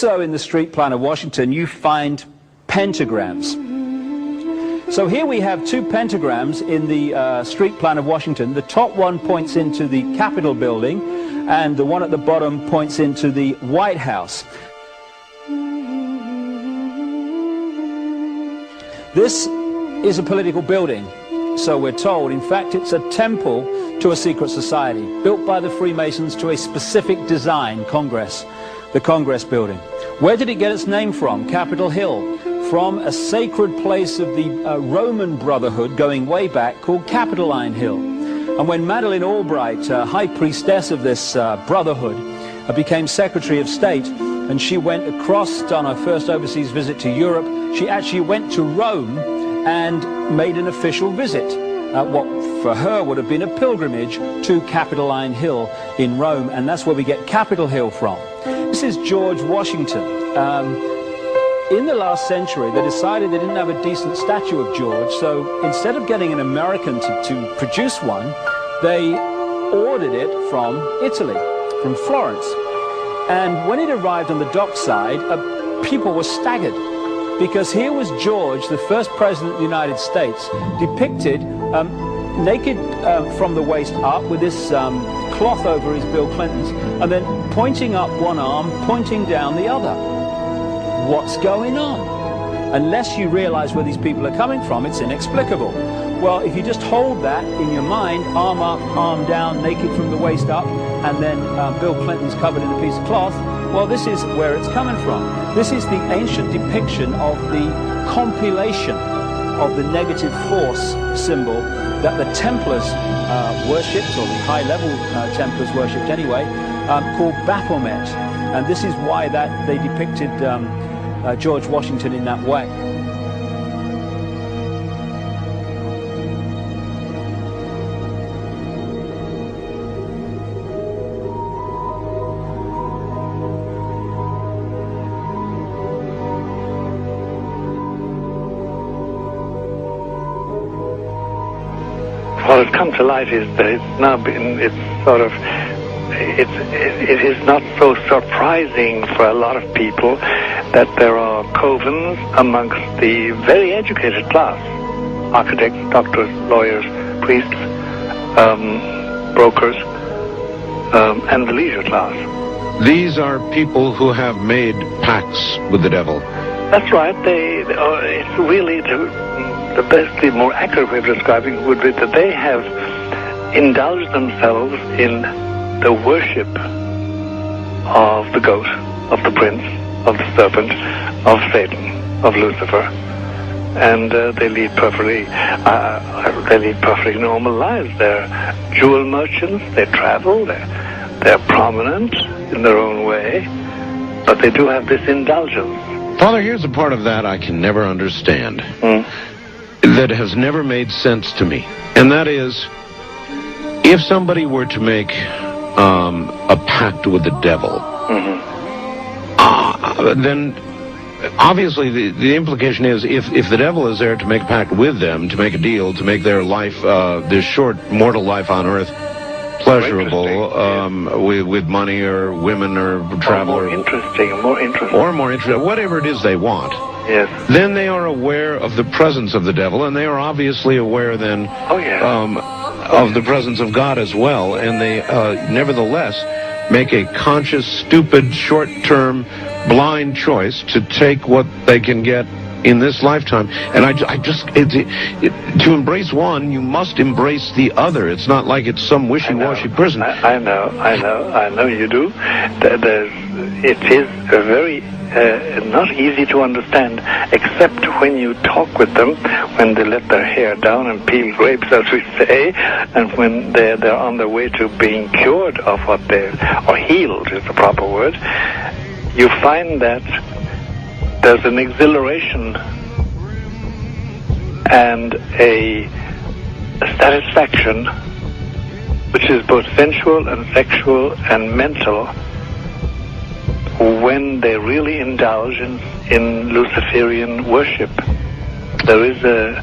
Also in the street plan of Washington, you find pentagrams. So here we have two pentagrams in the street plan of Washington. The top one points into the Capitol building, and the one at the bottom points into the White House. This is a political building, so we're told. In fact, it's a temple to a secret society, built by the Freemasons to a specific design, Congress, the Congress building. Where did it get its name from? Capitol Hill, from a sacred place of the Roman Brotherhood going way back called Capitoline Hill. And when Madeleine Albright, high priestess of this brotherhood, became Secretary of State, and she went across on her first overseas visit to Europe, she actually went to Rome and made an official visit, what for her would have been a pilgrimage to Capitoline Hill in Rome, and that's where we get Capitol Hill from. This is George Washington. In the last century, they decided they didn't have a decent statue of George, so instead of getting an American to produce one, they ordered it from Italy, from Florence. And when it arrived on the dockside, people were staggered, because here was George, the first president of the United States, depicted naked from the waist up with this cloth over his Bill Clinton's, and then pointing up one arm, pointing down the other. What's going on? Unless you realize where these people are coming from, it's inexplicable. Well, if you just hold that in your mind, arm up, arm down, naked from the waist up, and then Bill Clinton's covered in a piece of cloth, well, this is where it's coming from. This is the ancient depiction of the compilation of the negative force symbol that the Templars worshipped, or the high-level Templars worshipped anyway, called Baphomet. And this is why that they depicted George Washington in that way. What has come to light is that it's now been, it is not so surprising for a lot of people that there are covens amongst the very educated class, architects, doctors, lawyers, priests, brokers, and the leisure class. These are people who have made pacts with the devil. That's right. It's really the best, the more accurate way of describing it would be that they have indulged themselves in the worship of the goat, of the prince, of the serpent, of Satan, of Lucifer, and they lead perfectly normal lives. They're jewel merchants. They travel. They're prominent in their own way, but they do have this indulgence. Father, here's a part of that I can never understand. That has never made sense to me, and that is, if somebody were to make a pact with the devil, then obviously the implication is if the devil is there to make a pact with them, to make a deal, to make their life, this short mortal life on earth, pleasurable, with money or women or travel, or more interesting, whatever it is they want. Yes. Then they are aware of the presence of the devil, and they are obviously aware then of the presence of God as well, and they nevertheless make a conscious, stupid, short-term, blind choice to take what they can get in this lifetime. And to embrace one, you must embrace the other. It's not like it's some wishy-washy person. I know you do. It is a very not easy to understand, except when you talk with them, when they let their hair down and peel grapes, as we say, and when they're on their way to being cured of what or healed is the proper word. You find that there's an exhilaration and a satisfaction which is both sensual and sexual and mental when they really indulge in Luciferian worship. There is a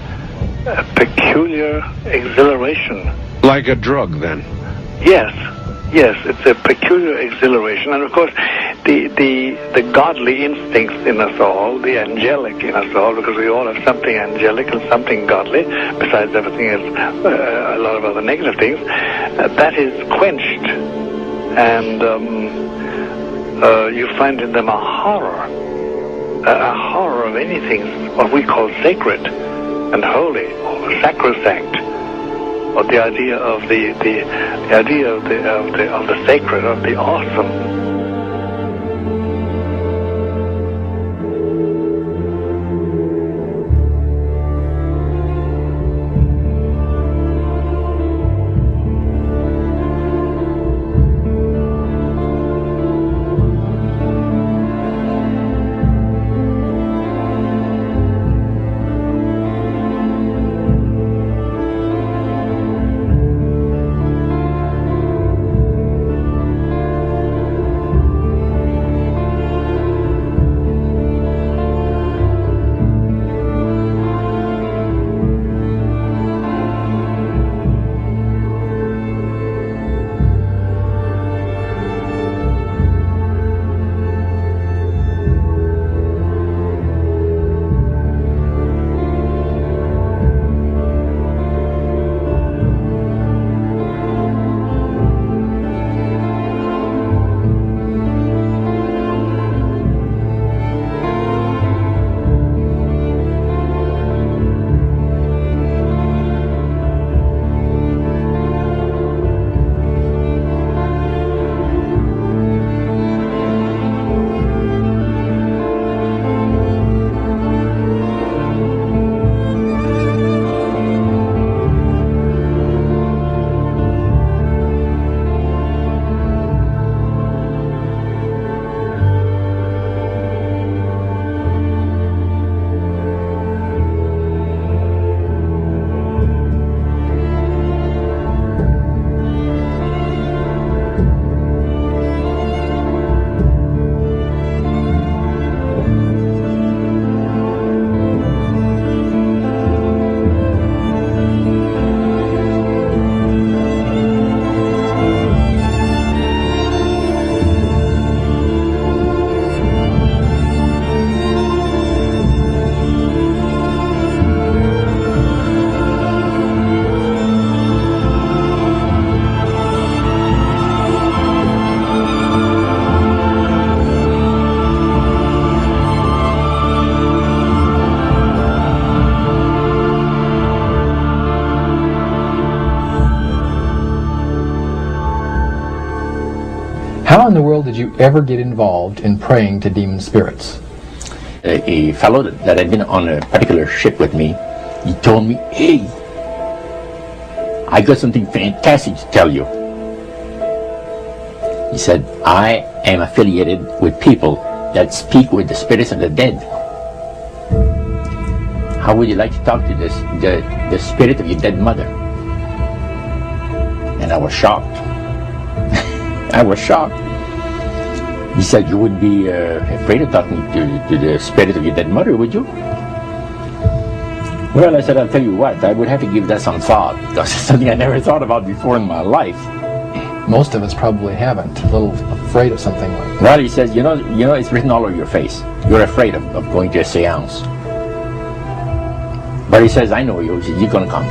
peculiar exhilaration. Like a drug, then? Yes, it's a peculiar exhilaration. And of course, the godly instincts in us all, the angelic in us all, because we all have something angelic and something godly, besides everything else, a lot of other negative things, that is quenched. And you find in them a horror of anything, what we call sacred and holy, or sacrosanct, or the idea of the idea of the sacred, of the awesome. How in the world did you ever get involved in praying to demon spirits? A fellow that had been on a particular ship with me, he told me, "Hey, I got something fantastic to tell you." He said, "I am affiliated with people that speak with the spirits of the dead. How would you like to talk to the spirit of your dead mother?" And I was shocked. I was shocked. He said, "You wouldn't be afraid of talking to the spirit of your dead mother, would you?" Well, I said, "I'll tell you what, I would have to give that some thought, because it's something I never thought about before in my life." Most of us probably haven't. A little afraid of something like that. Well, he says, you know, it's written all over your face. You're afraid of going to a seance. But he says, "I know you. He says, you're going to come."